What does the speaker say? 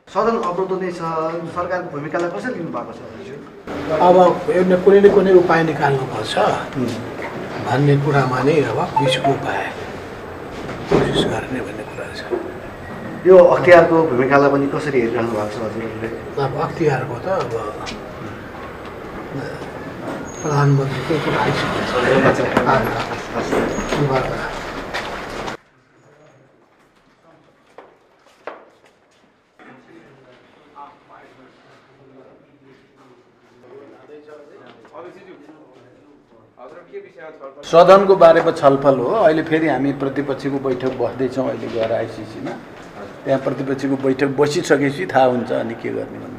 सदन अवरोध नै छ सरकारको भूमिकालाई कसरी लिनु भएको छ अब एउटा कुनै न कुनै उपाय निकाल्नुपर्छ भन्ने कुरामा नै अब बिचको उपाय कोसिस गर्ने भन्ने कुरा छ। यो अख्तियारको भूमिकालाई पनि कसरी हेरिरहनु भएको छ हजुरहरूले? अब अख्तियारको त अब प्रधानमन्त्रीको कुरा आइसकेको छ। सदनको बारेमा छलफल हो। अहिले फेरि हामी प्रतिपक्षको बैठक बस्दैछौँ अहिले गएर आइसिसीमा। त्यहाँ प्रतिपक्षको बैठक बसिसकेपछि थाहा हुन्छ अनि के गर्ने भन्ने।